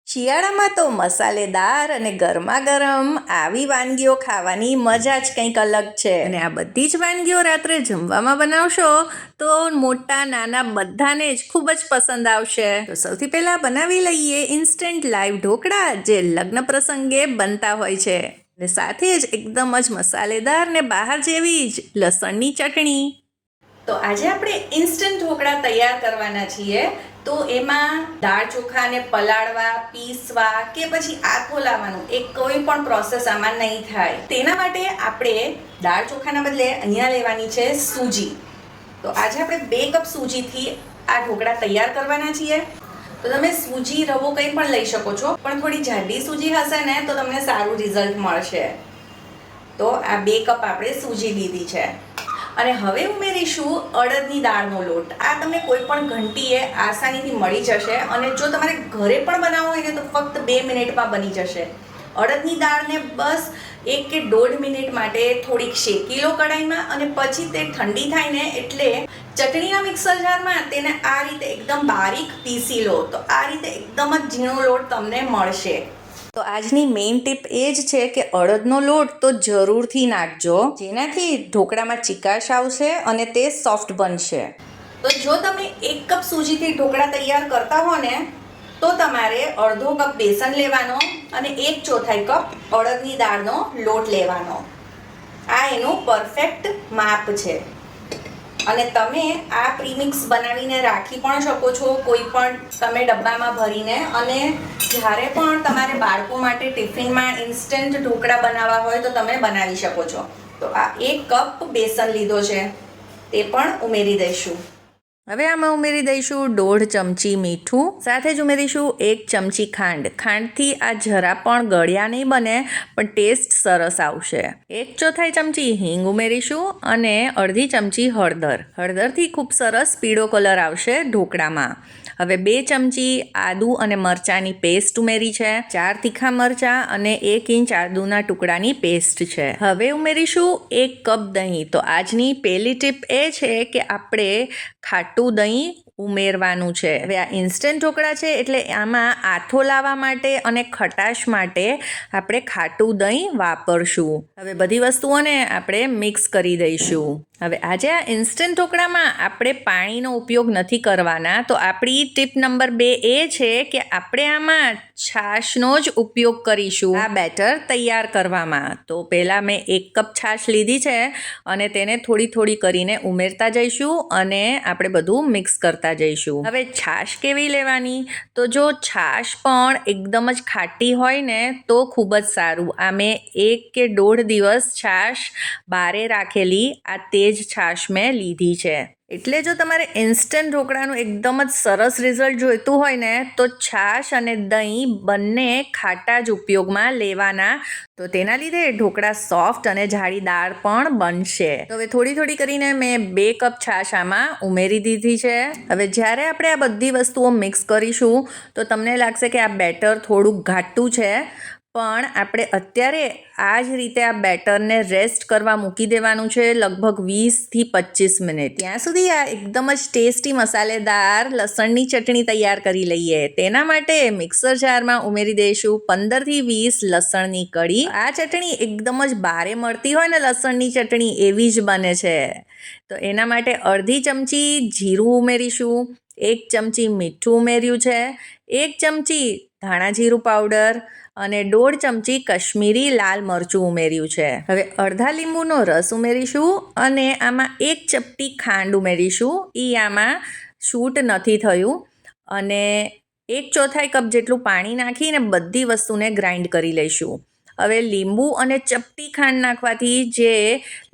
શિયાળામાં તો મસાલેદાર અને ગરમા ગરમ આવી વાનગીઓ ખાવાની મજા જ કંઈક અલગ છે અને આ બધી જ વાનગીઓ રાત્રે જમવામાં બનાવશો તો મોટા નાના બધાને જ ખૂબ જ પસંદ આવશે. તો સૌથી પહેલાં બનાવી લઈએ ઇન્સ્ટન્ટ લાઈવ ઢોકળા જે લગ્ન પ્રસંગે બનતા હોય છે અને સાથે જ એકદમ જ મસાલેદાર ને બહાર જેવી જ લસણની ચટણી. તો આજે આપણે ઇન્સ્ટન્ટ ઢોકળા તૈયાર કરવાના છીએ. તો એમાં દાળ ચોખાને પલાળવા, પીસવા કે પછી આથો લાવવાનું એ કોઈ પણ પ્રોસેસ આમાં નહીં થાય. તેના માટે આપણે દાળ ચોખાના બદલે અહીંયા લેવાની છે સૂજી. તો આજે આપણે 2 કપ સૂજીથી આ ઢોકળા તૈયાર કરવાના છીએ. તો તમે સૂજી રવો કંઈ પણ લઈ શકો છો, પણ થોડી જાડી સૂજી હશે ને તો તમને સારું રિઝલ્ટ મળશે. તો આ 2 કપ આપણે સૂજી લીધી છે અને હવે ઉમેરીશું અડદની દાળનો લોટ. આ તમને કોઈ પણ ઘંટીએ આસાનીથી મળી જશે અને જો તમારે ઘરે પણ બનાવવો હોય ને તો ફક્ત 2 મિનિટમાં બની જશે. અડદની દાળને બસ 1 કે 1.5 મિનિટ માટે થોડીક શેકી લો કડાઈમાં અને પછી તે ઠંડી થાય ને એટલે ચટણીના મિક્સર જારમાં તેને આ રીતે એકદમ બારીક પીસી લો. તો આ રીતે એકદમ જ ઝીણો લોટ તમને મળશે. તો આજની મેઇન ટીપ એ જ છે કે અડદનો લોટ તો જરૂરથી નાખજો, જેનાથી ઢોકળામાં ચીકાશ આવશે અને તે સોફ્ટ બનશે. તો જો તમે 1 કપ સૂજીથી ઢોકળા તૈયાર કરતા હો ને તો તમારે અડધો કપ બેસન લેવાનો અને 1/4 કપ અડદની દાળનો લોટ લેવાનો. આ એનું પરફેક્ટ માપ છે અને તમે આ પ્રીમિક્સ બનાવીને રાખી પણ શકો છો કોઈ પણ તમે ડબ્બામાં ભરીને, અને જ્યારે પણ તમારે બાળકો માટે ટિફિનમાં ઇન્સ્ટન્ટ ઢોકળા બનાવવા હોય તો તમે બનાવી શકો છો. તો આ 1 કપ બેસન લીધો છે તે પણ ઉમેરી દઈશું. હવે આમાં ઉમેરી દઈશું 1.5 ચમચી મીઠું, સાથે જ ઉમેરીશું 1 ચમચી ખાંડ. ખાંડથી આ જરા પણ ગળ્યા નહીં બને પણ ટેસ્ટ સરસ આવશે. 1/4 ચમચી હિંગ ઉમેરીશું અને અડધી ચમચી હળદર. હળદરથી ખૂબ સરસ પીળો કલર આવશે ઢોકળામાં. હવે 2 ચમચી આદુ અને મરચાંની પેસ્ટ ઉમેરી છે, 4 તીખા મરચાં અને 1 ઇંચ આદુના ટુકડાની પેસ્ટ છે. હવે ઉમેરીશું 1 કપ દહીં. તો આજની પહેલી ટીપ એ છે કે આપણે ખાટું દહીં ઉમેરવાનું છે. હવે આ ઇન્સ્ટન્ટ ઢોકળા છે એટલે આમાં આથો લાવવા માટે અને ખટાશ માટે આપણે ખાટું દહીં વાપરશું. હવે બધી વસ્તુઓને આપણે મિક્સ કરી દઈશું. હવે આજે આ ઇન્સ્ટન્ટ ઢોકળામાં આપણે પાણીનો ઉપયોગ નથી કરવાના. તો આપણી ટીપ નંબર 2 એ છે કે આપણે આમાં છાશનો જ ઉપયોગ કરીશું આ બેટર તૈયાર કરવામાં. તો પહેલાં મેં 1 કપ છાશ લીધી છે અને તેને થોડી થોડી કરીને ઉમેરતા જઈશું અને આપણે બધું મિક્સ કરતા જઈશું. હવે છાશ કેવી લેવાની? તો જો છાશ પણ એકદમ જ ખાટી હોય ને તો ખૂબ જ સારું. આ મેં 1 કે 1.5 દિવસ છાશ બારે રાખેલી આ તેજ છાશ મેં લીધી છે. એટલે જો તમારે ઇન્સ્ટન્ટ ઢોકળાનું એકદમ જ સરસ રિઝલ્ટ જોઈતું હોય ને તો છાશ અને દહીં બંને ખાટા જ ઉપયોગમાં લેવાના. તો તેના લીધે ઢોકળા સોફ્ટ અને જાળીદાર પણ બનશે. તો હવે થોડી થોડી કરીને મેં 2 કપ છાશ આમાં ઉમેરી દીધી છે. હવે જ્યારે આપણે આ બધી વસ્તુઓ મિક્સ કરીશું તો તમને લાગશે કે આ બેટર થોડુંક ઘાટું છે, પણ આપણે અત્યારે આ જ રીતે આ બેટરને રેસ્ટ કરવા મૂકી દેવાનું છે લગભગ 20 થી 25 મિનિટ. ત્યાં સુધી આ એકદમ જ ટેસ્ટી મસાલેદાર લસણની ચટણી તૈયાર કરી લઈએ. તેના માટે મિક્સર જારમાં ઉમેરી દઈશું 15 થી 20 લસણની કળી. આ ચટણી એકદમ જ બારે મળતી હોય ને લસણની ચટણી એવી જ બને છે. તો એના માટે અડધી ચમચી જીરું ઉમેરીશું, 1 ચમચી મીઠું ઉમેર્યું છે, 1 ચમચી ધાણા જીરું પાવડર અને 1.5 ચમચી કશ્મીરી લાલ મરચું ઉમેર્યું છે. હવે અડધા લીંબુનો રસ ઉમેરીશું અને આમાં 1 ચપટી ખાંડ ઉમેરીશું. આમાં શૂટ નથી થયું અને 1/4 કપ જેટલું પાણી નાખીને બધી વસ્તુને ગ્રાઇન્ડ કરી લઈશું. હવે લીંબુ અને ચપટી ખાંડ નાખવાથી જે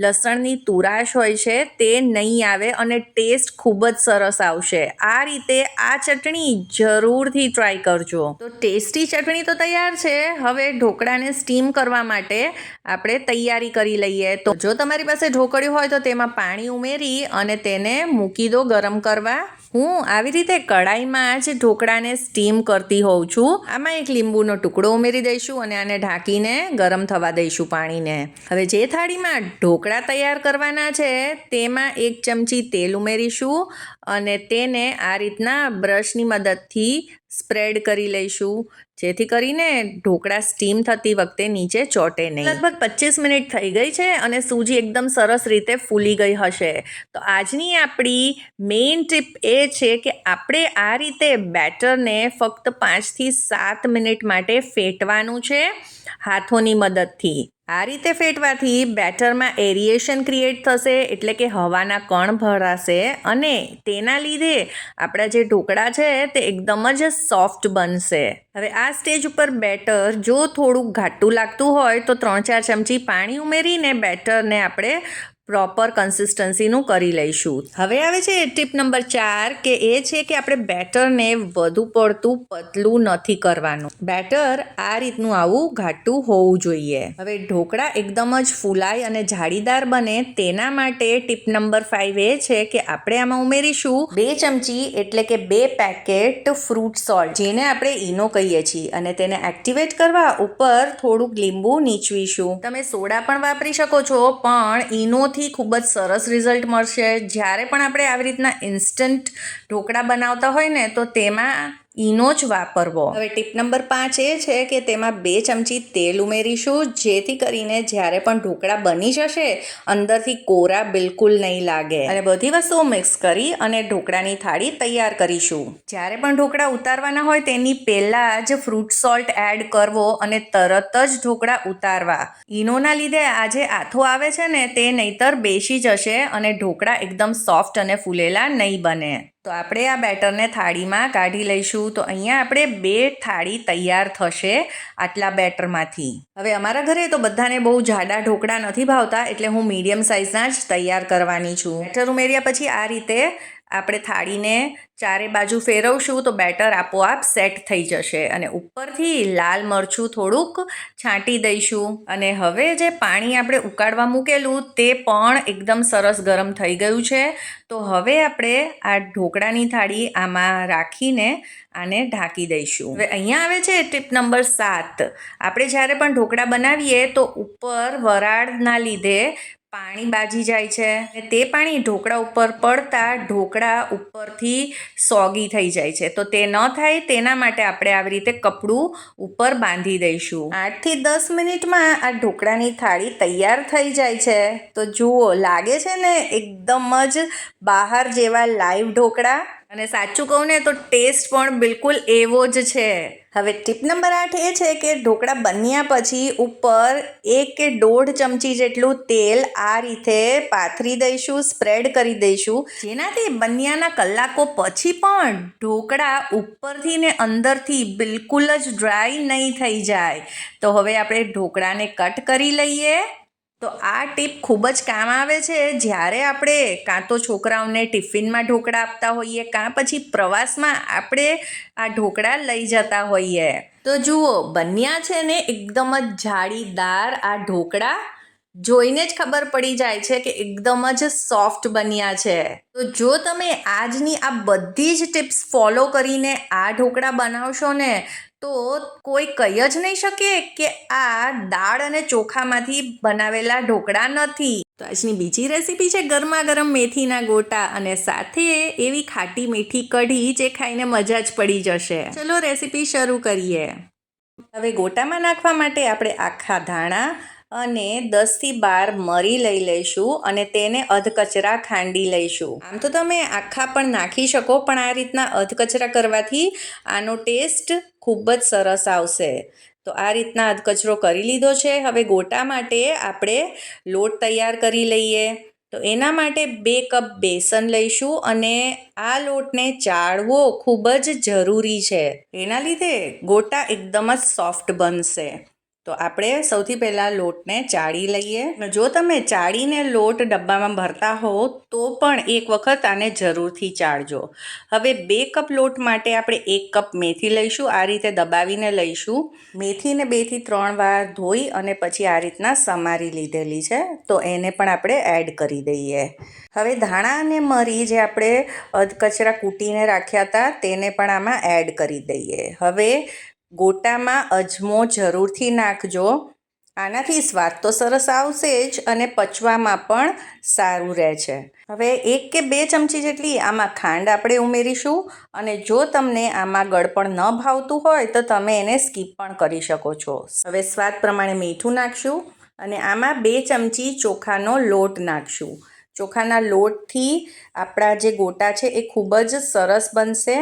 લસણની તુરાશ હોય છે તે નહીં આવે અને ટેસ્ટ ખૂબ જ સરસ આવશે. આ રીતે આ ચટણી જરૂરથી ટ્રાય કરજો. તો ટેસ્ટી ચટણી તો તૈયાર છે. હવે ઢોકળાને સ્ટીમ કરવા માટે આપણે તૈયારી કરી લઈએ. તો જો તમારી પાસે ઢોકળિયું હોય તો તેમાં પાણી ઉમેરી અને તેને મૂકી દો ગરમ કરવા. હું આવી રીતે કડાઈમાં જ ઢોકળાને સ્ટીમ કરતી હોઉં છું. આમાં 1 લીંબુનો ટુકડો ઉમેરી દઈશું અને આને ઢાંકીને ગરમ થવા દઈશું પાણીને. હવે જે થાળીમાં ઢોકળા તૈયાર કરવાના છે તેમાં 1 ચમચી તેલ ઉમેરીશું અને તેને આ રીતના બ્રશની મદદથી સ્પ્રેડ કરી લઈશું. જેથી કરીને ઢોકળા સ્ટીમ થતી વખતે નીચે ચોટે નહીં. લગભગ 25 મિનિટ થઈ ગઈ છે અને સૂજી એકદમ સરસ રીતે ફૂલી ગઈ હશે. તો આજની આપણી મેઇન ટીપ એ છે કે આપણે આ રીતે બેટરને ફક્ત 5 થી 7 મિનિટ માટે ફેટવાનું છે હાથોની મદદથી. આ રીતે ફેટવાથી બેટરમાં એરિએશન ક્રિએટ થશે, એટલે કે હવાના કણ ભરાશે અને તેના લીધે આપણા જે ઢોકળા છે તે એકદમ જ સોફ્ટ બનશે. હવે આ સ્ટેજ ઉપર બેટર જો થોડુંક ઘાટું લાગતું હોય તો 3-4 ચમચી પાણી ઉમેરીને બેટરને આપણે પ્રોપર કન્સિસ્ટન્સીનું કરી લઈશું. હવે આવે છે ટીપ નંબર 4 કે એ છે કે આપણે બેટરને વધુ પડતું પતલું નથી કરવાનું. બેટર આ રીતનું આવું ઘાટું હોવું જોઈએ. હવે ઢોકળા એકદમ જ ફૂલાય અને જાળીદાર બને તેના માટે ટીપ નંબર 5 એ છે કે આપણે આમાં ઉમેરીશું 2 ચમચી એટલે કે 2 પેકેટ ફ્રૂટ સોલ્ટ, જેને આપણે ઈનો કહીએ છીએ, અને તેને એક્ટિવેટ કરવા ઉપર થોડુંક લીંબુ નીચવીશું. તમે સોડા પણ વાપરી શકો છો, પણ ઈનો થી ખૂબ જ સરસ રિઝલ્ટ મળશે. જ્યારે પણ આપણે આવી રીતના ઇન્સ્ટન્ટ ઢોકળા બનાવતા હોય ને તો તેમાં ઈનો જ વાપરવો. હવે ટીપ નંબર 5 એ છે કે તેમાં 2 ચમચી તેલ ઉમેરીશું, જેથી કરીને જ્યારે પણ ઢોકળા બની જશે અંદરથી કોરા બિલકુલ નહીં લાગે. અને બધી વસ્તુઓ મિક્સ કરી અને ઢોકળાની થાળી તૈયાર કરીશું. જ્યારે પણ ઢોકળા ઉતારવાના હોય તેની પહેલાં જ ફ્રૂટ સોલ્ટ એડ કરવો અને તરત જ ઢોકળા ઉતારવા. ઈનોના લીધે આ જે આથો આવે છે ને તે નહીંતર બેસી જશે અને ઢોકળા એકદમ સોફ્ટ અને ફૂલેલા નહીં બને. તો આપણે આ બેટરને થાળીમાં કાઢી લઈશું. તો અહીંયા આપણે 2 થાળી તૈયાર થશે આટલા બેટરમાંથી. હવે અમારા ઘરે તો બધાને બહુ જાડા ઢોકળા નથી ભાવતા, એટલે હું મીડિયમ સાઇઝના જ તૈયાર કરવાની છું. બેટર ઉમેર્યા પછી આ રીતે આપણે થાળીને ચારે બાજુ ફેરવશું તો બેટર આપોઆપ સેટ થઈ જશે. અને ઉપરથી લાલ મરચું થોડુંક છાંટી દઈશું. અને હવે જે પાણી આપણે ઉકાળવા મૂકેલું તે પણ એકદમ સરસ ગરમ થઈ ગયું છે. તો હવે આપણે આ ઢોકળાની થાળી આમાં રાખીને આને ઢાંકી દઈશું. હવે અહીંયા આવે છે ટીપ નંબર 7. આપણે જ્યારે પણ ઢોકળા બનાવીએ તો ઉપર વરાળના લીધે પાણી બાજી જાય છે અને તે પાણી ઢોકળા ઉપર પડતા ઢોકળા ઉપરથી સોગી થઈ જાય છે. તો તે ન થાય તેના માટે આપણે આવી રીતે કપડું ઉપર બાંધી દઈશું. 8 થી 10 મિનિટમાં આ ઢોકળાની થાળી તૈયાર થઈ જાય છે. તો જુઓ, લાગે છે ને એકદમ જ બહાર જેવા લાઈવ ઢોકળા. અને સાચું કહું ને તો ટેસ્ટ પણ બિલકુલ એવો જ છે. હવે ટીપ નંબર 8 એ છે કે ઢોકળા બન્યા પછી ઉપર 1 કે 1.5 ચમચી જેટલું તેલ આ રીતે પાથરી દઈશું, સ્પ્રેડ કરી દઈશું, જેનાથી બન્યાના કલાકો પછી પણ ઢોકળા ઉપરથી ને અંદરથી બિલકુલ જ ડ્રાય નહીં થઈ જાય. તો હવે આપણે ઢોકળાને કટ કરી લઈએ. તો આ ટીપ ખૂબ જ કામ આવે છે જ્યારે આપણે કાં તો છોકરાઓને ટિફિનમાં ઢોકળા આપતા હોઈએ, કાં પછી પ્રવાસમાં આપણે આ ઢોકળા લઈ જતા હોઈએ. તો જુઓ, બન્યા છે ને એકદમ જ જાળીદાર આ ઢોકળા. જોઈને જ ખબર પડી જાય છે કે એકદમ જ સોફ્ટ બન્યા છે. તો જો તમે આજની આ બધી જ ટિપ્સ ફોલો કરીને આ ઢોકળા બનાવશો ને તો કોઈ કહી જ નહીં શકે કે આ દાળ અને ચોખામાંથી બનાવેલા ઢોકળા નથી. તો આજની બીજી રેસીપી છે ગરમા ગરમ મેથીના ગોટા અને સાથે એવી ખાટી મીઠી કઢી જે ખાઈને મજા જ પડી જશે. ચલો રેસીપી શરૂ કરીએ. હવે ગોટામાં નાખવા માટે આપણે આખા ધાણા અને 10 થી 12 મરી લઈ લઈશું અને તેને અધકચરા ખાંડી લઈશું. આમ તો તમે આખા પણ નાખી શકો, પણ આ રીતના અધકચરા કરવાથી આનો ટેસ્ટ ખૂબ જ સરસ આવશે. તો આ રીતના અધકચરો કરી લીધો છે. હવે ગોટા માટે આપણે લોટ તૈયાર કરી લઈએ. તો એના માટે 2 કપ બેસન લઈશું અને આ લોટને ચાળવો ખૂબ જ જરૂરી છે. એના લીધે ગોટા એકદમ જ સોફ્ટ બનશે. તો આપણે સૌથી પહેલાં લોટને ચાળી લઈએ. જો તમે ચાળીને લોટ ડબ્બામાં ભરતા હો તો પણ એક વખત આને જરૂરથી ચાળજો. હવે 2 કપ લોટ માટે આપણે 1 કપ મેથી લઈશું. આ રીતે દબાવીને લઈશું. મેથીને 2 થી 3 વાર ધોઈ અને પછી આ રીતના સમારી લીધેલી છે. તો એને પણ આપણે એડ કરી દઈએ. હવે ધાણા અને મરી જે આપણે અધકચરા કૂટીને રાખ્યા હતા તેને પણ આમાં એડ કરી દઈએ. હવે ગોટામાં અજમો જરૂરથી નાખજો. આનાથી સ્વાદ તો સરસ આવશે જ અને પચવામાં પણ સારું રહે છે. હવે 1 કે 2 ચમચી જેટલી આમાં ખાંડ આપણે ઉમેરીશું અને જો તમને આમાં ગળપણ ન ભાવતું હોય તો તમે એને સ્કીપ પણ કરી શકો છો. હવે સ્વાદ પ્રમાણે મીઠું નાખશું અને આમાં 2 ચમચી ચોખાનો લોટ નાખશું. ચોખાના લોટથી આપણા જે ગોટા છે એ ખૂબ જ સરસ બનશે,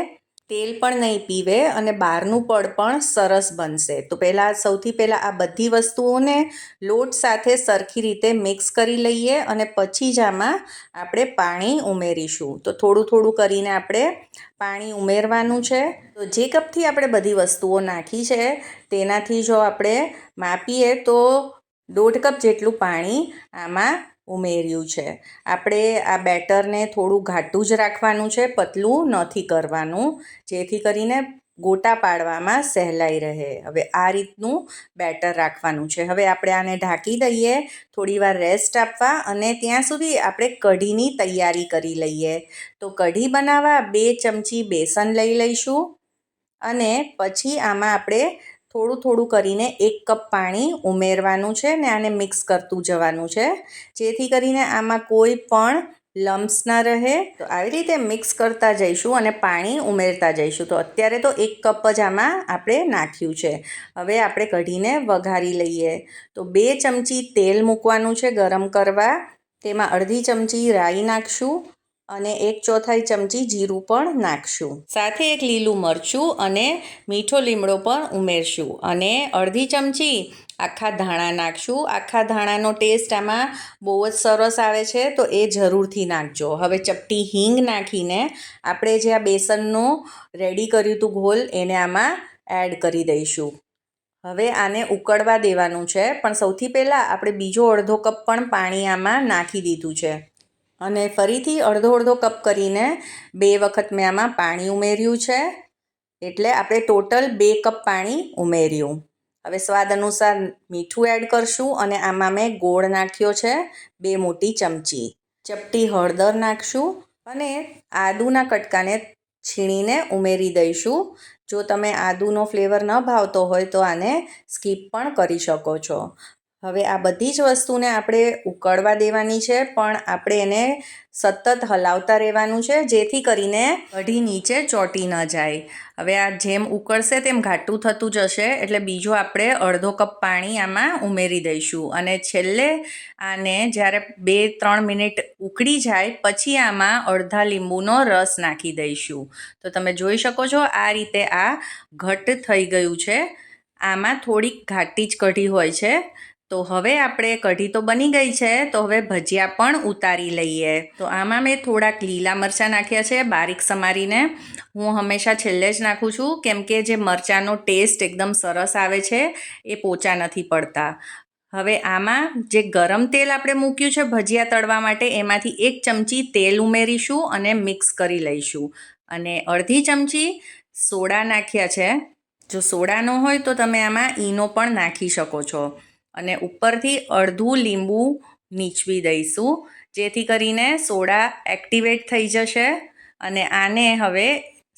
તેલ પણ નહીં પીવે અને બહારનું પડ પણ સરસ બનશે. તો સૌથી પહેલાં આ બધી વસ્તુઓને લોટ સાથે સરખી રીતે મિક્સ કરી લઈએ અને પછી જ આમાં આપણે પાણી ઉમેરીશું. તો થોડું થોડું કરીને આપણે પાણી ઉમેરવાનું છે. તો જે કપથી આપણે બધી વસ્તુઓ નાખી છે તેનાથી જો આપણે માપીએ તો 1.5 કપ જેટલું પાણી આમાં ઉમેર્યું છે. આપણે આ બેટરને થોડું ઘાટું જ રાખવાનું છે, પતલું નથી કરવાનું, જેથી કરીને ગોટા પાડવામાં સહેલાઈ રહે. હવે આ રીતનું બેટર રાખવાનું છે. હવે આપણે આને ઢાંકી દઈએ થોડીવાર રેસ્ટ આપવા અને ત્યાં સુધી આપણે કઢીની તૈયારી કરી લઈએ. તો કઢી બનાવવા 2 ચમચી બેસન લઈ લઈશું અને પછી આમાં આપણે થોડું કરીને 1 કપ પાણી ઉમેરવાનું છે ને આને મિક્સ કરતું જવાનું છે, જેથી કરીને આમાં કોઈ પણ લમ્સ ના રહે. તો આવી રીતે મિક્સ કરતા જઈશું અને પાણી ઉમેરતા જઈશું. તો અત્યારે તો 1 કપ જ આમાં આપણે નાખ્યું છે. હવે આપણે કઢીને વઘારી લઈએ. તો 2 ચમચી તેલ મૂકવાનું છે ગરમ કરવા, તેમાં અડધી ચમચી રાઈ નાખશું અને 1/4 ચમચી જીરું પણ નાખશું. સાથે 1 લીલું મરચું અને મીઠો લીમડો પણ ઉમેરશું અને અડધી ચમચી આખા ધાણા નાખશું. આખા ધાણાનો ટેસ્ટ આમાં બહુ જ સરસ આવે છે, તો એ જરૂરથી નાખજો. હવે ચપટી હિંગ નાખીને આપણે જે આ બેસનનું રેડી કર્યું હતું ઘોલ એને આમાં એડ કરી દઈશું. હવે આને ઉકળવા દેવાનું છે, પણ સૌથી પહેલાં આપણે બીજો અડધો કપ પણ પાણી આમાં નાખી દીધું છે અને ફરીથી અડધો કપ કરીને 2 વખત મેં આમાં પાણી ઉમેર્યું છે, એટલે આપણે ટોટલ 2 કપ પાણી ઉમેર્યું. હવે સ્વાદ અનુસાર મીઠું એડ કરશું અને આમાં મેં ગોળ નાખ્યો છે 2 મોટી ચમચી. ચપટી હળદર નાખશું અને આદુના કટકાને છીણીને ઉમેરી દઈશું. જો તમે આદુનો ફ્લેવર ન ભાવતો હોય તો આને સ્કીપ પણ કરી શકો છો. હવે આ બધી જ વસ્તુને આપણે ઉકળવા દેવાની છે, પણ આપણે એને સતત હલાવતા રહેવાનું છે, જેથી કરીને કઢી નીચે ચોંટી ન જાય. હવે આ જેમ ઉકળશે તેમ ઘાટું થતું જશે, એટલે બીજો આપણે અડધો કપ પાણી આમાં ઉમેરી દઈશું અને છેલ્લે આને જ્યારે 2-3 મિનિટ ઉકળી જાય પછી આમાં અડધા લીંબુનો રસ નાખી દઈશું. તો તમે જોઈ શકો છો આ રીતે આ ઘટ્ટ થઈ ગયું છે. આમાં થોડીક ઘાટી જ કઢી હોય છે. તો હવે આપણે કઢી તો બની ગઈ છે, તો હવે ભજીયા પણ ઉતારી લઈએ. તો આમાં મેં થોડાક લીલા મરચાં નાખ્યા છે બારીક સમારીને. હું હંમેશા છેલ્લે જ નાખું છું, કેમ કે જે મરચાંનો ટેસ્ટ એકદમ સરસ આવે છે એ પોચા નથી પડતા. હવે આમાં જે ગરમ તેલ આપણે મૂક્યું છે ભજીયા તળવા માટે, એમાંથી 1 ચમચી તેલ ઉમેરીશું અને મિક્સ કરી લઈશું અને અડધી ચમચી સોડા નાખ્યા છે. જો સોડા ન હોય તો તમે આમાં ઈનો પણ નાખી શકો છો અને ઉપરથી અડધું લીંબુ નીચવી દઈશું, જેથી કરીને સોડા એક્ટિવેટ થઈ જશે અને આને હવે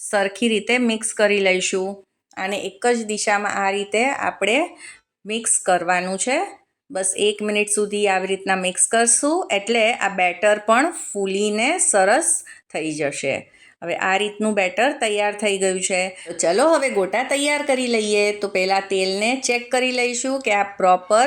સરખી રીતે મિક્સ કરી લઈશું. આને એક જ દિશામાં આ રીતે આપણે મિક્સ કરવાનું છે. બસ 1 મિનિટ સુધી આવી રીતના મિક્સ કરશું એટલે આ બેટર પણ ફૂલીને સરસ થઈ જશે. હવે આ રીતનું બેટર તૈયાર થઈ ગયું છે. તો ચલો હવે ગોટા તૈયાર કરી લઈએ. તો પહેલાં તેલને ચેક કરી લઈશું કે આ પ્રોપર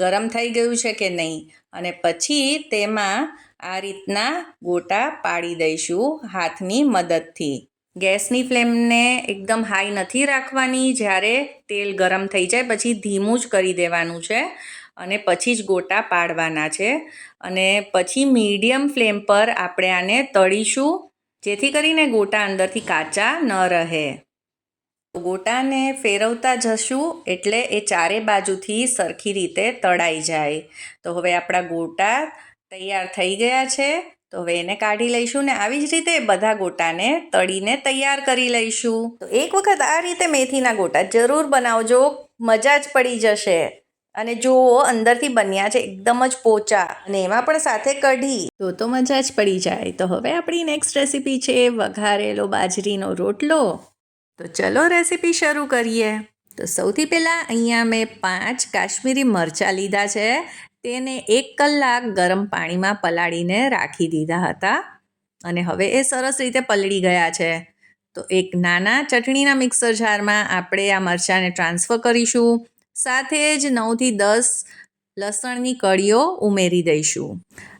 ગરમ થઈ ગયું છે કે નહીં અને પછી તેમાં આ રીતના ગોટા પાડી દઈશું હાથની મદદથી. ગેસની ફ્લેમને એકદમ હાઈ નથી રાખવાની. જ્યારે તેલ ગરમ થઈ જાય પછી ધીમું જ કરી દેવાનું છે અને પછી જ ગોટા પાડવાના છે અને પછી મીડિયમ ફ્લેમ પર આપણે આને તળીશું, જેથી કરીને ગોટા અંદરથી કાચા ન રહે. ગોટાને ફેરવતા જશું એટલે એ ચારે બાજુથી સરખી રીતે તળાઈ જાય. તો હવે આપણા ગોટા તૈયાર થઈ ગયા છે. તો હવે એને કાઢી લઈશું ને આવી જ રીતે બધા ગોટાને તળીને તૈયાર કરી લઈશું. તો એક વખત આ રીતે મેથીના ગોટા જરૂર બનાવજો, મજા જ પડી જશે. અને જુઓ અંદરથી બન્યા છે એકદમ જ પોચા અને એમાં પણ સાથે કઢી, તો મજા જ પડી જાય. તો હવે આપણી નેક્સ્ટ રેસીપી છે વઘારેલો બાજરીનો રોટલો. તો ચલો રેસીપી શરૂ કરીએ. તો સૌથી પહેલાં અહીંયા મેં 5 કાશ્મીરી મરચાં લીધા છે. તેને 1 કલાક ગરમ પાણીમાં પલાળીને રાખી દીધા હતા અને હવે એ સરસ રીતે પલળી ગયા છે. તો એક નાના ચટણીના મિક્સર જારમાં આપણે આ મરચાંને ટ્રાન્સફર કરીશું. સાથે જ 9થી 10 લસણની કળીઓ ઉમેરી દઈશું.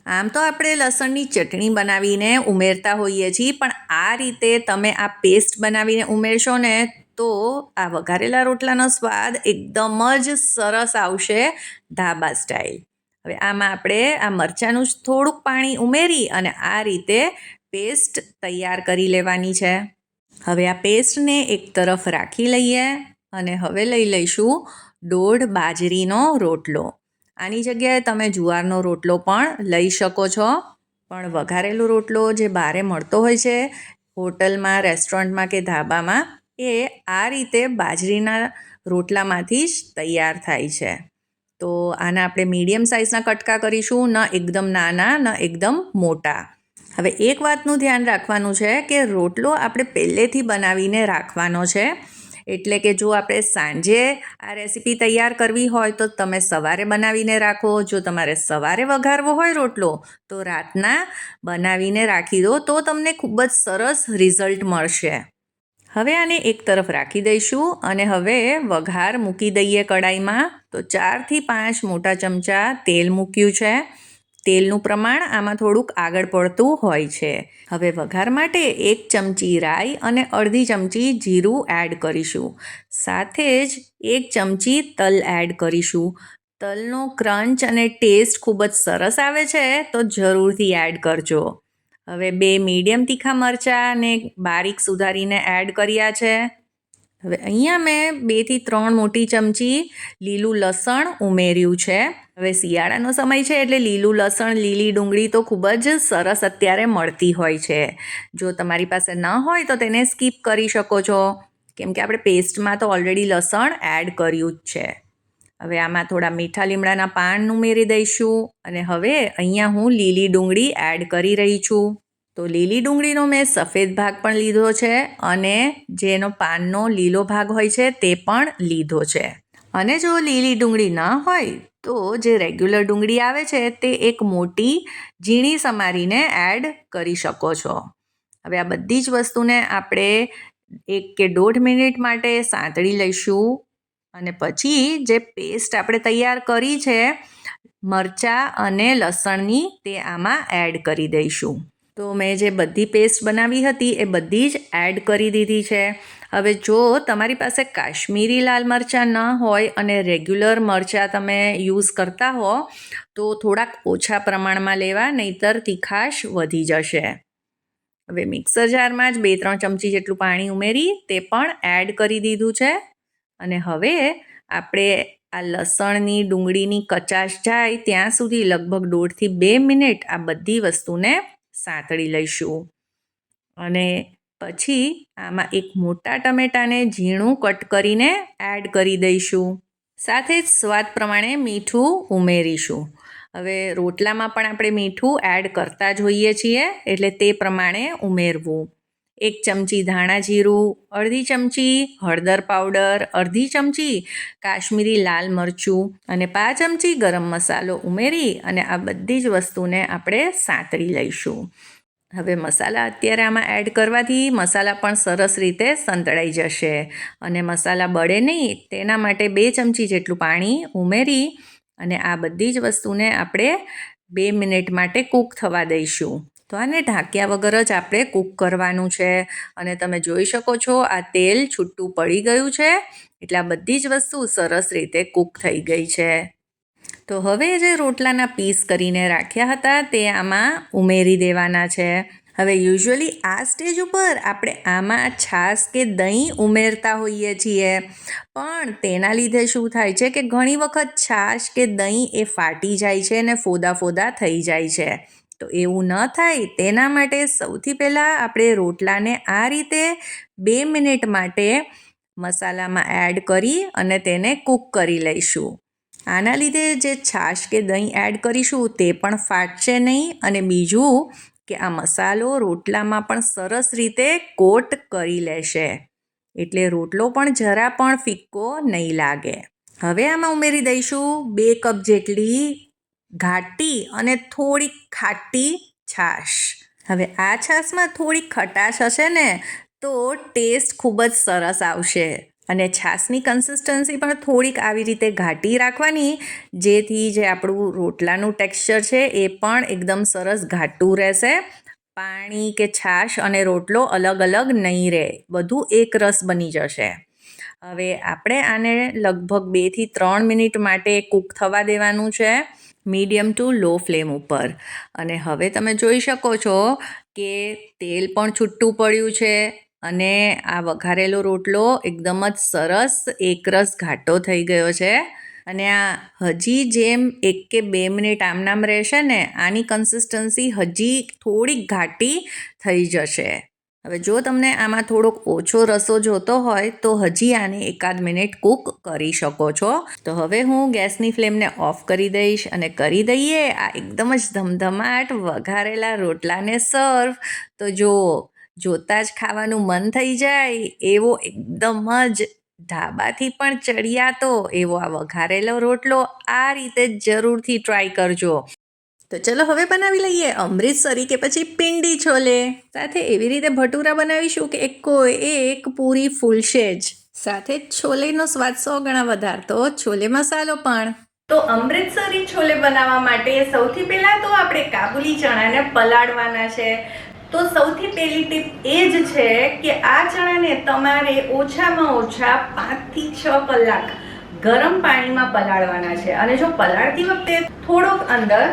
આમ તો આપણે લસણની ચટણી બનાવીને ઉમેરતા હોઈએ છીએ, પણ આ રીતે તમે આ પેસ્ટ બનાવીને ઉમેરશો ને તો આ વઘારેલા રોટલાનો સ્વાદ એકદમ જ સરસ આવશે, ધાબા સ્ટાઇલ. હવે આમાં આપણે આ મરચાંનું જ થોડુંક પાણી ઉમેરી અને આ રીતે પેસ્ટ તૈયાર કરી લેવાની છે. હવે આ પેસ્ટને એક તરફ રાખી લઈએ અને હવે લઈ લઈશું 1.5 બાજરીનો રોટલો. આની જગ્યાએ તમે જુવારનો રોટલો પણ લઈ શકો છો, પણ વઘારેલો રોટલો જે બહારે મળતો હોય છે હોટલમાં, રેસ્ટોરન્ટમાં કે ધાબામાં, એ આ રીતે બાજરીના રોટલામાંથી જ તૈયાર થાય છે. તો આના આપણે મીડિયમ સાઇઝના કટકા કરીશું, ન એકદમ નાના ન એકદમ મોટા. હવે એક વાતનું ધ્યાન રાખવાનું છે કે રોટલો આપણે પહેલેથી બનાવીને રાખવાનો છે. એટલે કે જો આપણે સાંજે આ રેસીપી તૈયાર કરવી હોય તો તમે સવારે બનાવીને રાખો. જો તમારે સવારે વઘારવો હોય રોટલો તો રાતના બનાવીને રાખી દો, તો તમને ખૂબ જ સરસ રિઝલ્ટ મળશે. હવે આને એક તરફ રાખી દઈશું અને હવે વઘાર મૂકી દઈએ કડાઈમાં. તો 4થી 5 મોટા ચમચા તેલ મૂક્યું છે. તેલનું પ્રમાણ આમાં થોડુંક આગળ પડતું હોય છે. હવે વઘાર માટે 1 ચમચી રાઈ અને અડધી ચમચી જીરું એડ કરીશું. સાથે જ 1 ચમચી તલ એડ કરીશું. તલનો ક્રંચ અને ટેસ્ટ ખૂબ જ સરસ આવે છે, તો જરૂરથી એડ કરજો. હવે 2 મીડિયમ તીખા મરચાંને બારીક સુધારીને એડ કર્યા છે. હવે અહીંયા મેં 2થી 3 મોટી ચમચી લીલું લસણ ઉમેર્યું છે. હવે શિયાળાનો સમય છે એટલે લીલું લસણ, લીલી ડુંગળી તો ખૂબ જ સરસ અત્યારે મળતી હોય છે. જો તમારી પાસે ન હોય તો તેને સ્કીપ કરી શકો છો, કેમ કે આપણે પેસ્ટમાં તો ઓલરેડી લસણ એડ કર્યું જ છે. હવે આમાં થોડા મીઠા લીમડાના પાન ઉમેરી દઈશું અને હવે અહીંયા હું લીલી ડુંગળી એડ કરી રહી છું. તો લીલી ડુંગળીનો મેં સફેદ ભાગ પણ લીધો છે અને જેનો પાનનો લીલો ભાગ હોય છે તે પણ લીધો છે. અને જો લીલી ડુંગળી ન હોય તો જે રેગ્યુલર ડુંગળી આવે છે તે એક મોટી ઝીણી સમારીને એડ કરી શકો છો. હવે આ બધી જ વસ્તુને આપણે 1 કે 1.5 મિનિટ માટે સાંતળી લઈશું અને પછી જે પેસ્ટ આપણે તૈયાર કરી છે મરચાં અને લસણની, તે આમાં એડ કરી દઈશું. તો મેં જે બધી પેસ્ટ બનાવી હતી એ બધી જ એડ કરી દીધી છે. હવે જો તમારી પાસે કાશ્મીરી લાલ મરચાં ન હોય અને રેગ્યુલર મરચાં તમે યુઝ કરતા હો તો થોડાક ઓછા પ્રમાણમાં લેવા, નહીંતર તીખાશ વધી જશે. હવે મિક્સર જારમાં જ 2-3 ચમચી જેટલું પાણી ઉમેરી તે પણ એડ કરી દીધું છે અને હવે આપણે આ લસણની, ડુંગળીની કચાશ જાય ત્યાં સુધી લગભગ 1.5થી 2 મિનિટ આ બધી વસ્તુને સાંતળી લઈશું. અને પછી આમાં એક મોટા ટમેટાને ઝીણું કટ કરીને એડ કરી દઈશું. સાથે જ સ્વાદ પ્રમાણે મીઠું ઉમેરીશું. હવે રોટલામાં પણ આપણે મીઠું એડ કરતા જ હોઈએ છીએ, એટલે તે પ્રમાણે ઉમેરવું. 1 ચમચી ધાણા જીરું, અડધી ચમચી હળદર પાવડર, અડધી ચમચી કાશ્મીરી લાલ મરચું અને 5 ચમચી ગરમ મસાલો ઉમેરી અને આ બધી જ વસ્તુને આપણે સાંતળી લઈશું. હવે મસાલા અત્યારે આમાં એડ કરવાથી મસાલા પણ સરસ રીતે સંતળાઈ જશે અને મસાલા બળે નહીં તેના માટે 2 ચમચી જેટલું પાણી ઉમેરી અને આ બધી જ વસ્તુને આપણે 2 મિનિટ માટે કૂક થવા દઈશું. તો આને ઢાંક્યા વગર જ આપણે કૂક કરવાનું છે અને તમે જોઈ શકો છો આ તેલ છૂટું પડી ગયું છે, એટલે આ બધી જ વસ્તુ સરસ રીતે કૂક થઈ ગઈ છે. તો હવે જે રોટલાના પીસ કરીને રાખ્યા હતા તે આમાં ઉમેરી દેવાના છે. હવે યુઝ્યુઅલી આ સ્ટેજ ઉપર આપણે આમાં છાશ કે દહીં ઉમેરતા હોઈએ છીએ, પણ તેના લીધે શું થાય છે કે ઘણી વખત છાશ કે દહીં એ ફાટી જાય છે અને ફોદા થઈ જાય છે. તો એવું ન થાય તેના માટે સૌથી પહેલાં આપણે રોટલાને આ રીતે 2 મિનિટ માટે મસાલામાં એડ કરી અને તેને કૂક કરી લઈશું. આના લીધે જે છાશ કે દહીં એડ કરીશું તે પણ ફાટશે નહીં અને બીજું કે આ મસાલો રોટલામાં પણ સરસ રીતે કોટ કરી લેશે, એટલે રોટલો પણ જરા પણ ફિક્કો નહીં લાગે. હવે આમાં ઉમેરી દઈશું 2 કપ જેટલી ઘાટી અને થોડીક ખાટી છાશ. હવે આ છાશમાં થોડીક ખટાશ હશે ને તો ટેસ્ટ ખૂબ જ સરસ આવશે. અને છાશની કન્સિસ્ટન્સી પણ થોડીક આવી રીતે ઘાટી રાખવાની, જેથી જે આપણું રોટલાનું ટેક્સચર છે એ પણ એકદમ સરસ ઘાટું રહેશે. પાણી કે છાશ અને રોટલો અલગ અલગ નહીં રહે, બધું એક રસ બની જશે. હવે આપણે આને લગભગ 2 થી 3 મિનિટ માટે કૂક થવા દેવાનું છે, મીડિયમ ટુ લો ફ્લેમ ઉપર. અને હવે તમે જોઈ શકો છો કે તેલ પણ છૂટું પડ્યું છે અને આ વઘારેલો રોટલો એકદમ જ સરસ એકરસ ઘાટો થઈ ગયો છે. અને આ હજી જેમ 1 કે 2 મિનિટ આમનામ રહેશે ને, આની કન્સિસ્ટન્સી હજી થોડીક ઘાટી થઈ જશે. હવે જો તમને આમાં થોડોક ઓછો રસો જોતો હોય તો હજી આને 1 મિનિટ કૂક કરી શકો છો. તો હવે હું ગેસની ફ્લેમને ઓફ કરી દઈશ અને કરી દઈએ આ એકદમ જ ધમધમાટ વઘારેલા રોટલાને સર્વ. તો જોતાં જ ખાવાનું મન થઈ જાય એવો એકદમ જ ઢાબાથી પણ ચડિયાતો એવો આ વઘારેલો રોટલો આ રીતે જરૂરથી ટ્રાય કરજો. તો ચલો હવે બનાવી લઈએ અમૃતસરી કે પછી પિંડી છોલે. સાથે એવી રીતે ભટુરા બનાવીશું કે એક પૂરી ફૂલશે જ. સાથે જ છોલેનો સ્વાદ 100 ગણા વધારતો છોલે મસાલો પણ. તો અમૃતસરી છોલે બનાવવા માટે સૌથી પહેલાં તો આપણે કાબુલી ચણાને પલાળવાના છે. તો સૌથી પહેલી ટીપ એ જ છે કે આ ચણાને તમારે ઓછામાં ઓછા 5 થી 6 કલાક ગરમ પાણીમાં પલાળવાના છે. અને જો પલાળતી વખતે થોડોક અંદર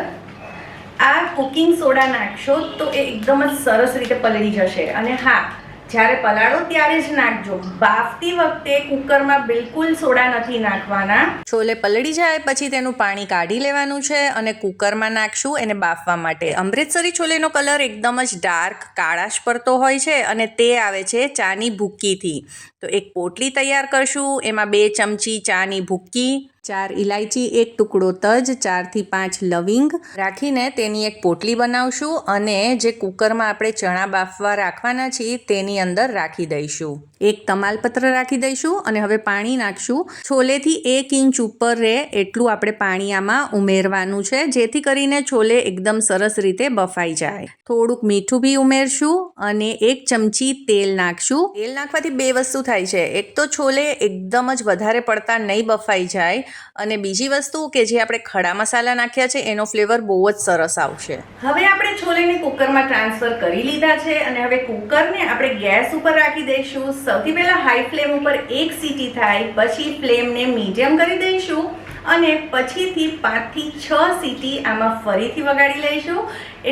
આ કુકિંગ સોડા નાખશો તો એ એકદમ જ સરસ રીતે પલળી જશે. અને હા, જ્યારે પલાળો ત્યારે જ નાખજો, બાફતી વખતે કુકરમાં બિલકુલ સોડા નથી નાખવાના. છોલે પલળી જાય પછી તેનું પાણી કાઢી લેવાનું છે અને કુકરમાં નાખશું એને બાફવા માટે. અમૃતસરી છોલેનો કલર એકદમ જ ડાર્ક કાળાશ પડતો હોય છે અને તે આવે છે ચાની ભૂક્કીથી. તો એક પોટલી તૈયાર કરશું, એમાં 2 ચમચી ચાની ભૂક્કી, 4 ઇલાયચી, 1 ટુકડો તજ, 4 થી 5 લવિંગ રાખીને તેની એક પોટલી બનાવશું અને જે કુકરમાં આપણે ચણા બાફવા રાખવાના છીએ તેની અંદર રાખી દઈશું. 1 તમાલપત્ર રાખી દઈશું અને હવે પાણી નાખશું. છોલેથી 1 ઇંચ ઉપર રહે એટલું આપણે પાણી આમાં ઉમેરવાનું છે, જેથી કરીને છોલે એકદમ સરસ રીતે બફાઈ જાય. થોડુંક મીઠું બી ઉમેરશું અને 1 ચમચી તેલ નાખશું. તેલ નાખવાથી 2 વસ્તુ થાય છે. એક તો છોલે એકદમ જ વધારે પડતા નહીં બફાઈ જાય અને બીજી વસ્તુ કે જે આપણે ખડા મસાલા નાખ્યા છે એનો ફ્લેવર બહુ જ સરસ આવશે. હવે આપણે છોલેને કુકરમાં ટ્રાન્સફર કરી લીધા છે અને હવે કુકરને આપણે ગેસ ઉપર રાખી દઈશું. સૌથી પહેલાં હાઈ ફ્લેમ ઉપર 1 સીટી થાય પછી ફ્લેમને મીડિયમ કરી દઈશું અને પછીથી 5 થી 6 સીટી આમાં ફરીથી વગાડી લઈશું,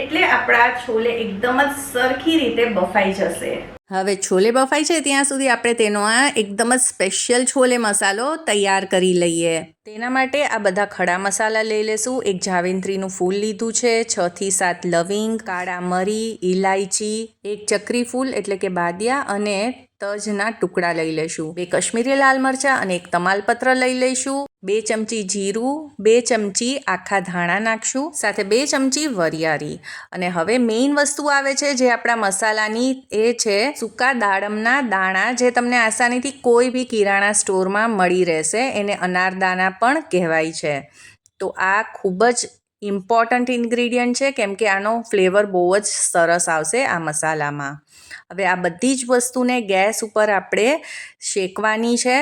એટલે આપણા છોલે એકદમ જ સરખી રીતે બફાઈ જશે. હવે છોલે બફાઈ છે ત્યાં સુધી આપણે તેનો આ એકદમ જ સ્પેશિયલ છોલે મસાલો તૈયાર કરી લઈએ. તેના માટે આ બધા ખડા મસાલા લઈ લેશું. 1 જાવેત્રીનું ફૂલ લીધું છે, 6 થી 7 લવિંગ, કાળા મરી, ઇલાયચી, 1 ચક્રી ફૂલ એટલે કે બાદિયા અને તજના ટુકડા લઈ લઈશું. 2 કશ્મીરી લાલ મરચાં અને 1 તમાલપત્ર લઈ લઈશું. 2 ચમચી જીરું, 2 ચમચી આખા ધાણા નાખશું, સાથે 2 ચમચી વરિયાળી. અને હવે મેઇન વસ્તુ આવે છે જે આપણા મસાલાની, એ છે સૂકા દાડમના દાણા, જે તમને આસાનીથી કોઈ બી કિરાણા સ્ટોરમાં મળી રહેશે. એને અનારદાના પણ કહેવાય છે. તો આ ખૂબ જ ઇમ્પોર્ટન્ટ ઇન્ગ્રીડિયન્ટ છે કેમ કે આનો ફ્લેવર બહુ જ સરસ આવશે આ મસાલામાં. હવે આ બધી જ વસ્તુને ગેસ ઉપર આપણે શેકવાની છે.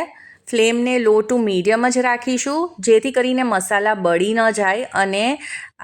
ફ્લેમને લો ટુ મીડિયમ જ રાખીશું, જેથી કરીને મસાલા બળી ન જાય અને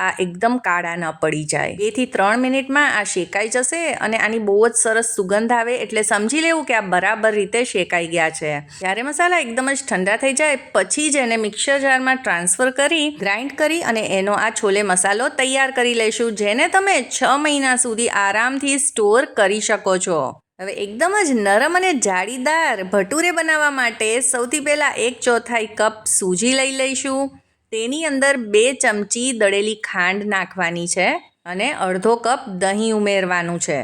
આ એકદમ કાળા ન પડી જાય. 2 થી 3 મિનિટમાં આ શેકાઈ જશે અને આની બહુ જ સરસ સુગંધ આવે એટલે સમજી લેવું કે આ બરાબર રીતે શેકાઈ ગયા છે. જ્યારે મસાલા એકદમ જ ઠંડા થઈ જાય પછી જ એને મિક્સર જારમાં ટ્રાન્સફર કરી ગ્રાઇન્ડ કરી અને એનો આ છોલે મસાલો તૈયાર કરી લઈશું, જેને તમે 6 મહિના સુધી આરામથી સ્ટોર કરી શકો છો. હવે એકદમ જ નરમ અને જાળીદાર ભટુરે બનાવવા માટે સૌથી પહેલાં 1/4 કપ સૂજી લઈ લઈશું. તેની અંદર 2 ચમચી દળેલી ખાંડ નાખવાની છે અને અડધો કપ દહીં ઉમેરવાનું છે.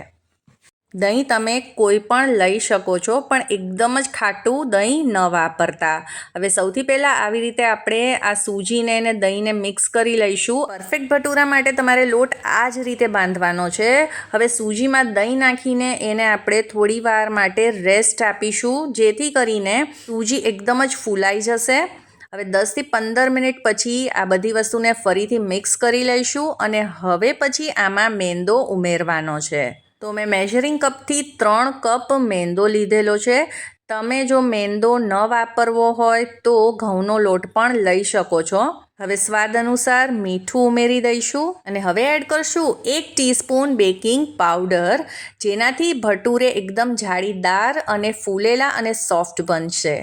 દહીં તમે કોઈ પણ લઈ શકો છો, પણ એકદમ જ ખાટું દહીં ન વાપરતા. હવે સૌથી પહેલાં આવી રીતે આપણે આ સૂજીને અને દહીંને મિક્સ કરી લઈશું. પરફેક્ટ ભટુરા માટે તમારે લોટ આ જ રીતે બાંધવાનો છે. હવે સૂજીમાં દહીં નાખીને એને આપણે થોડી વાર માટે રેસ્ટ આપીશું, જેથી કરીને સૂજી એકદમ જ ફૂલાઈ જશે. હવે 10 થી 15 મિનિટ પછી આ બધી વસ્તુને ફરીથી મિક્સ કરી લઈશું અને હવે પછી આમાં મેંદો ઉમેરવાનો છે. તો મેં મેઝરિંગ કપથી 3 કપ મેંદો લીધેલો છે. તમે જો મેંદો ન વાપરવો હોય તો ઘઉંનો લોટ પણ લઈ શકો છો. હવે સ્વાદ અનુસાર મીઠું ઉમેરી દઈશું અને હવે એડ કરશું 1 ટીસ્પૂન બેકિંગ પાવડર, જેનાથી ભટુરે એકદમ જાળીદાર અને ફૂલેલા અને સોફ્ટ બનશે.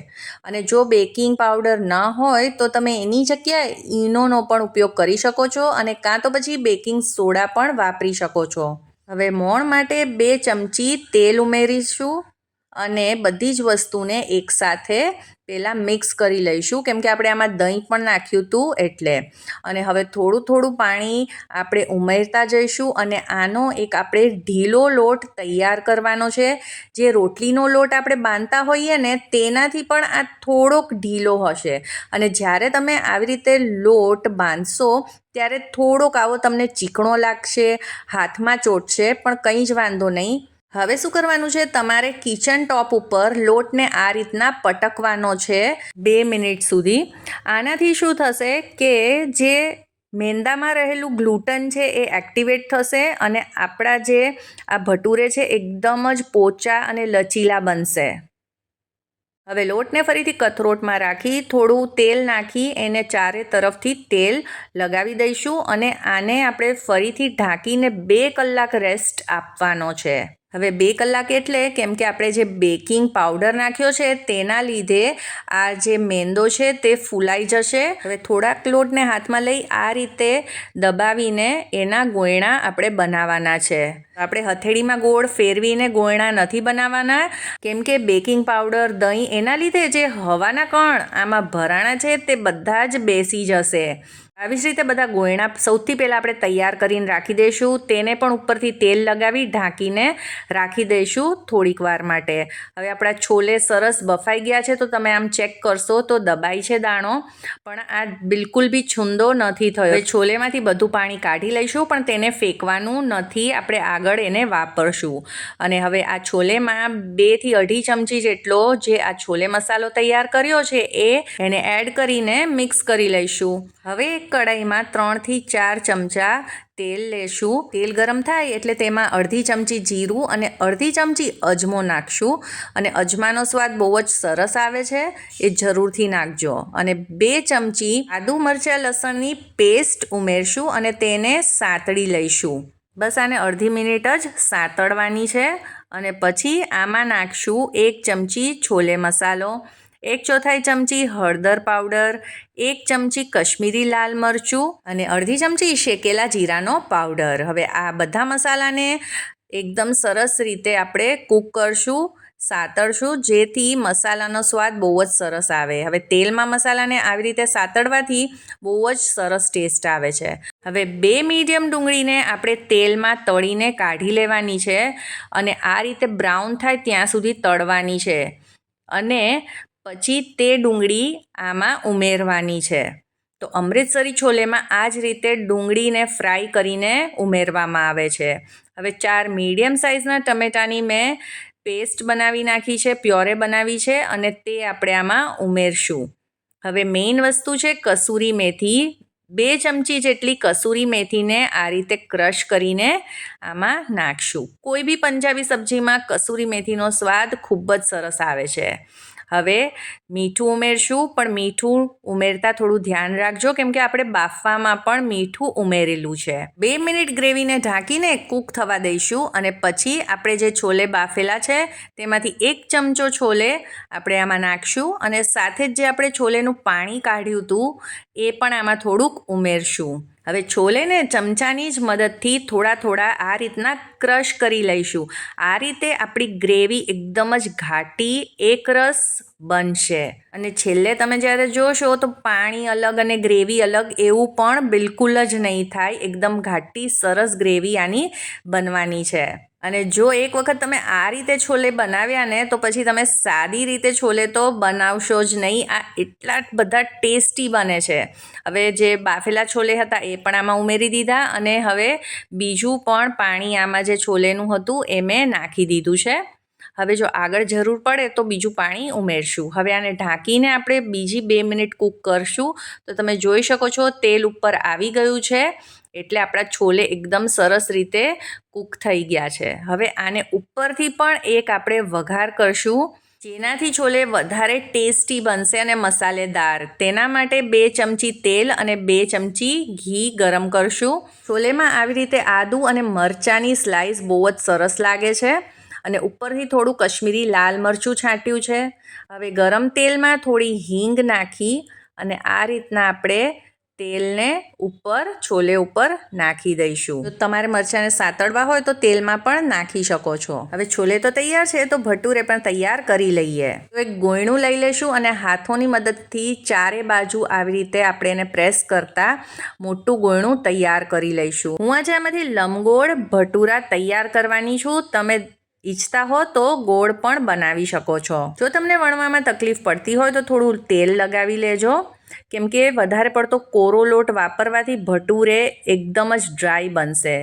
અને જો બેકિંગ પાવડર ન હોય તો તમે એની જગ્યાએ ઈનોનો પણ ઉપયોગ કરી શકો છો અને કાં તો પછી બેકિંગ સોડા પણ વાપરી શકો છો. હવે મોણ માટે 2 ચમચી તેલ ઉમેરીશું અને બધી જ વસ્તુને એકસાથે પહેલાં મિક્સ કરી લઈશું, કેમ કે આપણે આમાં દહીં પણ નાખ્યું હતું એટલે. અને હવે થોડું થોડું પાણી આપણે ઉમેરતા જઈશું અને આનો એક આપણે ઢીલો લોટ તૈયાર કરવાનો છે. જે રોટલીનો લોટ આપણે બાંધતા હોઈએ ને તેનાથી પણ આ થોડોક ઢીલો હશે. અને જ્યારે તમે આવી રીતે લોટ બાંધશો ત્યારે થોડોક આવો તમને ચીકણો લાગશે, હાથમાં ચોટશે, પણ કંઈ જ વાંધો નહીં. હવે શું કરવાનું છે, તમારે કિચન ટોપ ઉપર લોટને આ રીતના પટકવાનો છે 2 મિનિટ સુધી. આનાથી શું થશે કે જે મેંદામાં રહેલું ગ્લુટન છે એ એક્ટિવેટ થશે અને આપણા જે આ ભટુરે છે એકદમ જ પોચા અને લચીલા બનશે. હવે લોટને ફરીથી કથરોટમાં રાખી થોડું તેલ નાખી એને ચારે તરફથી તેલ લગાવી દઈશું અને આને આપણે ફરીથી ઢાંકીને 2 કલાક રેસ્ટ આપવાનો છે. હવે 2 કલાક એટલે કેમ કે આપણે જે બેકિંગ પાવડર નાખ્યો છે તેના લીધે આ જે મેંદો છે તે ફૂલાઈ જશે. હવે થોડાક લોટને હાથમાં લઈ આ રીતે દબાવીને એના ગોયણા આપણે બનાવવાના છે. આપણે હથેળીમાં ગોળ ફેરવીને ગોયણા નથી બનાવવાના, કેમ કે બેકિંગ પાવડર, દહીં એના લીધે જે હવાના કણ આમાં ભરાણા છે તે બધા જ બેસી જશે. આવી જ રીતે બધા ગોયણા સૌથી પહેલાં આપણે તૈયાર કરીને રાખી દઈશું. તેને પણ ઉપરથી તેલ લગાવી ઢાંકીને રાખી દઈશું થોડીક વાર માટે. હવે આપણા છોલે સરસ બફાઈ ગયા છે તો તમે આમ ચેક કરશો તો દબાઈ છે દાણો, પણ આ બિલકુલ બી છુંદો નથી થયો. હવે છોલેમાંથી બધું પાણી કાઢી લઈશું, પણ તેને ફેંકવાનું નથી, આપણે આગળ એને વાપરશું. અને હવે આ છોલેમાં 2 થી 2.5 ચમચી જેટલો જે આ છોલે મસાલો તૈયાર કર્યો છે એને એડ કરીને મિક્સ કરી લઈશું. હવે કડાઈમાં 3 થી 4 ચમચા તેલ લેશું. તેલ ગરમ થાય એટલે તેમાં 1/2 ચમચી જીરું અને 1/2 ચમચી અજમો નાખશું. અને અજમાનો સ્વાદ બહુ જ સરસ આવે છે, એ જરૂરથી નાખજો. અને 2 ચમચી આદુ મરચાં લસણની પેસ્ટ ઉમેરશું અને તેને સાતળી લઈશું. બસ આને અડધી મિનિટ જ સાતળવાની છે. અને પછી આમાં નાખશું 1 ચમચી છોલે મસાલો, 1/4 ચમચી હળદર પાવડર, 1 ચમચી કશ્મીરી લાલ મરચું અને 1/2 ચમચી શેકેલા જીરાનો પાવડર. હવે આ બધા મસાલાને એકદમ સરસ રીતે આપણે કૂક કરશું, સાતળશું, જેથી મસાલાનો સ્વાદ બહુ જ સરસ આવે. હવે તેલમાં મસાલાને આવી રીતે સાતળવાથી બહુ જ સરસ ટેસ્ટ આવે છે. હવે 2 મીડિયમ ડુંગળીને આપણે તેલમાં તળીને કાઢી લેવાની છે અને આ રીતે બ્રાઉન થાય ત્યાં સુધી તળવાની છે. અને પછી તે ડુંગળી આમાં ઉમેરવાની છે. તો અમૃતસરી છોલેમાં આ જ રીતે ડુંગળીને ફ્રાય કરીને ઉમેરવામાં આવે છે. હવે 4 મીડિયમ સાઇઝના ટમેટાની મેં પેસ્ટ બનાવી નાખી છે, પ્યોરે બનાવી છે અને તે આપણે આમાં ઉમેરશું. હવે મેઇન વસ્તુ છે કસૂરી મેથી. 2 ચમચી જેટલી કસૂરી મેથીને આ રીતે ક્રશ કરીને આમાં નાખશું. કોઈ બી પંજાબી સબ્જીમાં કસૂરી મેથીનો સ્વાદ ખૂબ જ સરસ આવે છે. હવે મીઠું ઉમેરશું, પણ મીઠું ઉમેરતા થોડું ધ્યાન રાખજો, કેમ કે આપણે બાફવામાં પણ મીઠું ઉમેરેલું છે. 2 મિનિટ ગ્રેવીને ઢાંકીને કૂક થવા દઈશું અને પછી આપણે જે છોલે બાફેલા છે તેમાંથી 1 ચમચો છોલે આપણે આમાં નાખશું અને સાથે જ જે આપણે છોલેનું પાણી કાઢ્યું હતું એ પણ આમાં થોડુંક ઉમેરશું. હવે છોલેને ચમચાની જ મદદથી થોડા થોડા આ રીતના ક્રશ કરી લઈશું. આ રીતે આપણી ગ્રેવી એકદમ જ ઘાટી એકરસ બનશે. અને છેલ્લે તમે જ્યારે જોશો તો પાણી અલગ અને ગ્રેવી અલગ એવું પણ બિલકુલ જ નહીં થાય. એકદમ ઘાટી સરસ ગ્રેવી આની બનવાની છે. અને જો એક વખત તમે આ રીતે છોલે બનાવ્યા ને તો પછી તમે સાદી રીતે છોલે તો બનાવશો જ નહીં. આ એટલા બધા ટેસ્ટી બને છે. હવે જે બાફેલા છોલે હતા એ પણ આમાં ઉમેરી દીધા અને હવે બીજું પણ પાણી આમાં જે છોલેનું હતું એ મેં નાખી દીધું છે. હવે જો આગળ જરૂર પડે તો બીજું પાણી ઉમેરશું. હવે આને ઢાંકીને આપણે બીજી 2 મિનિટ કૂક કરશું. તો તમે જોઈ શકો છો તેલ ઉપર આવી ગયું છે, એટલે આપણા છોલે એકદમ સરસ રીતે કૂક થઈ ગયા છે. હવે આને ઉપરથી પણ એક આપણે વઘાર કરશું, જેનાથી છોલે વધારે ટેસ્ટી બનશે અને મસાલેદાર. તેના માટે 2 ચમચી તેલ અને 2 ચમચી ઘી ગરમ કરશું. છોલેમાં આવી રીતે આદું અને મરચાંની સ્લાઈસ બહુ જ સરસ લાગે છે, અને ઉપરથી થોડું કશ્મીરી લાલ મરચું છાંટ્યું છે. હવે ગરમ તેલમાં થોડી હિંગ નાખી અને આ રીતના આપણે તેલને ઉપર છોલે ઉપર નાખી દઈશું. જો તમારે મરચાંને સાતળવા હોય તો તેલમાં પણ નાખી શકો છો. હવે છોલે તો તૈયાર છે, તો ભટુરે પણ તૈયાર કરી લઈએ. તો એક ગોયણું લઈ લેશું અને હાથોની મદદથી ચારે બાજુ આવી રીતે આપણે એને પ્રેસ કરતા મોટું ગોયણું તૈયાર કરી લઈશું. હું આજે આમાંથી લંબગોળ ભટુરા તૈયાર કરવાની છું. તમે ઈચ્છતા હો તો ગોળ પણ બનાવી શકો છો. જો તમને વણવામાં તકલીફ પડતી હોય તો થોડું તેલ લગાવી લેજો, કેમ કે વધારે પડતો કોરો લોટ વાપરવાથી ભટુરે એકદમ જ ડ્રાય બનશે.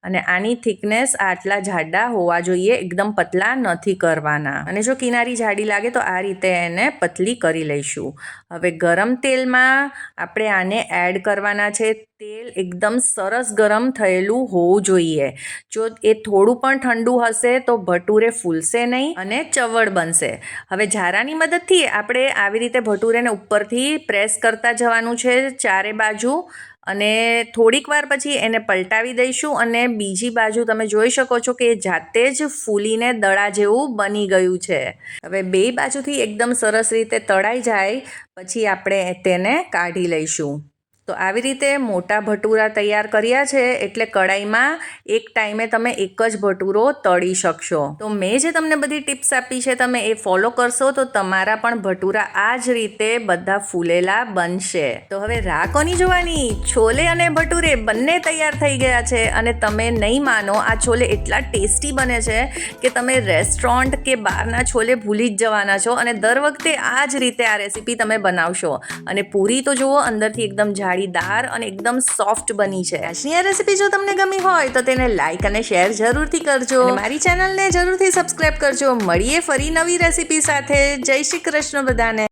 અને આની થિકનેસ આટલા જાડા હોવા જોઈએ, એકદમ પતલા નથી કરવાના. અને જો કિનારી જાડી લાગે તો આ રીતે એને પતલી કરી લઈશું. હવે ગરમ તેલમાં આપણે આને એડ કરવાના છે. તેલ એકદમ સરસ ગરમ થયેલું હોવું જોઈએ. જો એ થોડું પણ ઠંડુ હશે તો ભટુરે ફૂલશે નહીં અને ચવડ બનશે. હવે ઝારાની મદદથી આપણે આવી રીતે ભટુરેને ઉપરથી પ્રેસ કરતા જવાનું છે ચારે બાજુ, અને થોડીક વાર પછી એને પલટાવી દઈશું. અને બીજી બાજુ તમે જોઈ શકો છો કે જાતે જ ફૂલીને દડા જેવું બની ગયું છે. હવે 2 બાજુથી એકદમ સરસ રીતે તળાઈ જાય પછી આપણે તેને કાઢી લઈશું. તો આવી રીતે મોટા ભટુરા તૈયાર કર્યા છે, એટલે કડાઈમાં એક ટાઈમે તમે એક જ ભટુરો તળી શકશો. તો મેં જે તમને બધી ટિપ્સ આપી છે, તમે એ ફોલો કરશો તો તમારા પણ ભટુરા આ જ રીતે બધા ફૂલેલા બનશે. તો હવે રાહ કોની જોવાની? છોલે અને ભટુરે બંને તૈયાર થઈ ગયા છે, અને તમે નહીં માનો આ છોલે એટલા ટેસ્ટી બને છે કે તમે રેસ્ટોરન્ટ કે બહારના છોલે ભૂલી જ જવાના છો. અને દર વખતે આ જ રીતે આ રેસીપી તમે બનાવશો. અને પૂરી તો જુઓ અંદરથી એકદમ જાળીદાર અને એકદમ સોફ્ટ બની છે. આજની આ રેસીપી જો તમને ગમી હોય તો તેને લાઈક અને શેર જરૂરથી કરજો. અને મારી ચેનલને જરૂરથી સબસ્ક્રાઇબ કરજો. મળીએ ફરી નવી રેસીપી સાથે. જય શ્રી કૃષ્ણ બધાને.